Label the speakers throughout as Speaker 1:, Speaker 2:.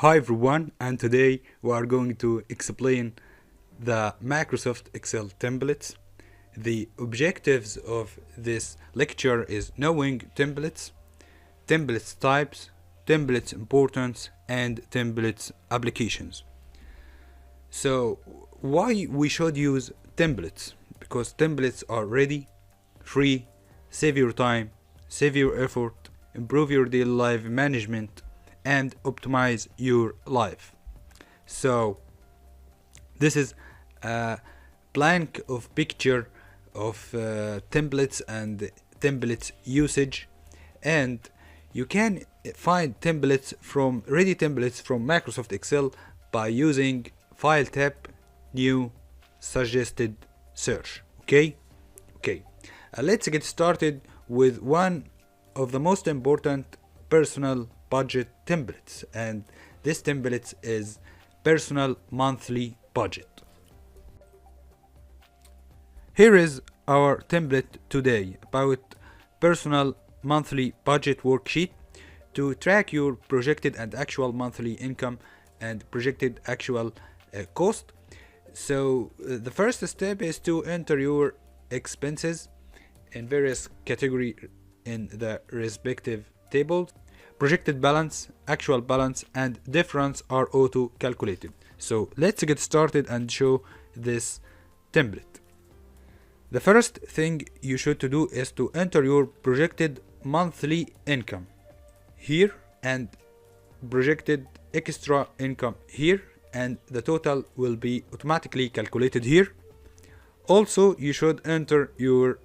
Speaker 1: Hi everyone, and today we are going to explain the Microsoft Excel templates. The objectives of this lecture is knowing templates, templates types, templates importance, and templates applications. So why we should use templates? Because templates are ready, free, save your time, save your effort, improve your daily life management, and optimize your life. So this is a blank of picture of templates and templates usage, and you can find templates from ready templates from Microsoft Excel by using File tab, New, Suggested Search. Okay. Let's get started with one of the most important personal budget templates, and this template is personal monthly budget. Here is our template today about personal monthly budget worksheet to track your projected and actual monthly income and projected actual cost. So the first step is to enter your expenses in various categories in the respective tables. Projected balance, actual balance, and difference are auto calculated. So let's get started and show this template. The first thing you should to do is to enter your projected monthly income here and projected extra income here, and the total will be automatically calculated here. Also, you should enter your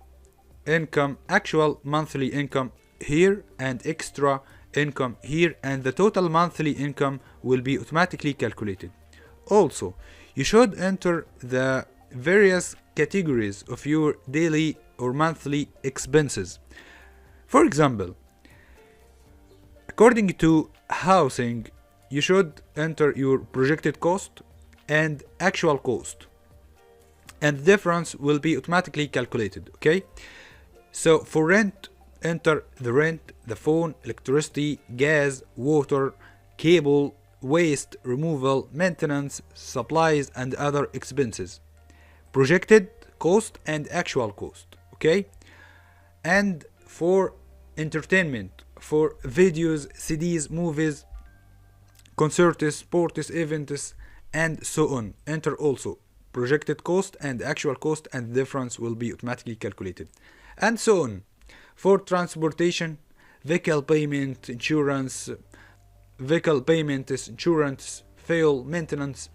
Speaker 1: income, actual monthly income here and extra income here, and the total monthly income will be automatically calculated. Also, you should enter the various categories of your daily or monthly expenses. For example, according to housing, you should enter your projected cost and actual cost, and the difference will be automatically calculated. Okay, so for rent, enter the rent, the phone, electricity, gas, water, cable, waste removal, maintenance, supplies, and other expenses. Projected cost and actual cost. Okay, and for entertainment, for videos, CDs, movies, concerts, sports, events, and so on, enter also projected cost and actual cost, and the difference will be automatically calculated, and so on. For transportation, vehicle payment, insurance, fuel, maintenance,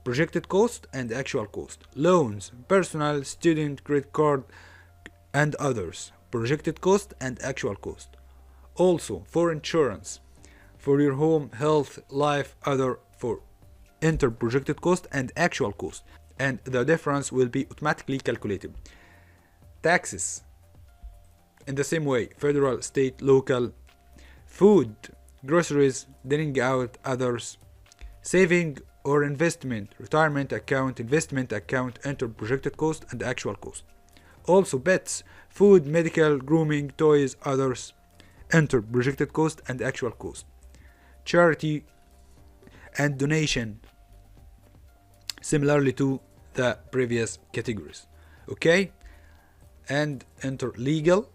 Speaker 1: projected cost and actual cost. Loans, personal, student, credit card, and others, projected cost and actual cost. Also, for insurance, for your home, health, life, other, for enter projected cost and actual cost, and the difference will be automatically calculated. Taxes, in the same way, federal, state, local. Food, groceries, dining out, others. Saving or investment, retirement account, investment account, enter projected cost and actual cost. Also pets, food, medical, grooming, toys, others, enter projected cost and actual cost. Charity and donation, similarly to the previous categories. Okay, and enter legal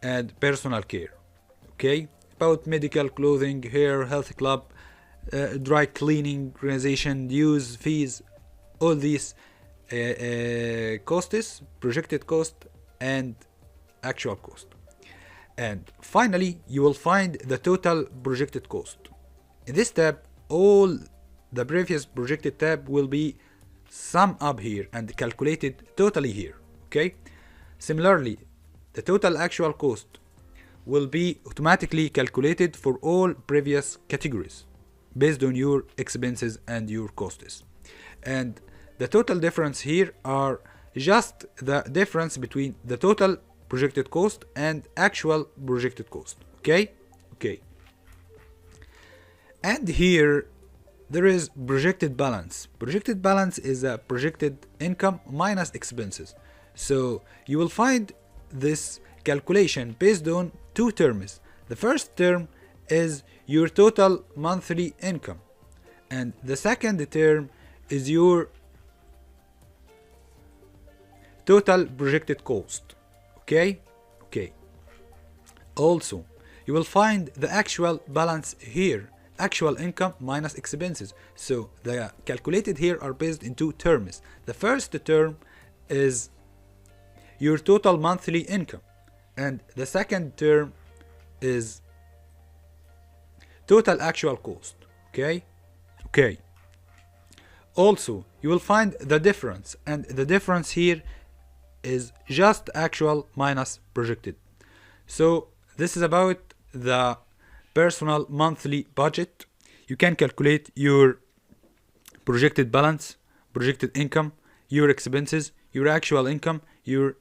Speaker 1: and personal care. Okay, about medical, clothing, hair, health club, dry cleaning, organization, dues, fees, all these costs, projected cost and actual cost. And finally, you will find the total projected cost. In this tab, all the previous projected tab will be summed up here and calculated totally here. Okay, similarly, the total actual cost will be automatically calculated for all previous categories based on your expenses and your costs. And the total difference here are just the difference between the total projected cost and actual projected cost. Okay. And here there is projected balance. Projected balance is a projected income minus expenses. So you will find this calculation based on two terms. The first term is your total monthly income. and the second term is your total projected cost. Okay. Also, you will find the actual balance here, actual income minus expenses. So the calculated here are based in two terms. The first term is your total monthly income, and the second term is total actual cost. Okay. Also, you will find the difference, and the difference here is just actual minus projected. So this is about the personal monthly budget. You can calculate your projected balance, projected income, your expenses, your actual income, your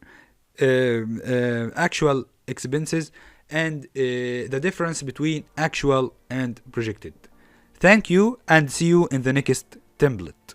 Speaker 1: actual expenses, and the difference between actual and projected. Thank you, and see you in the next template.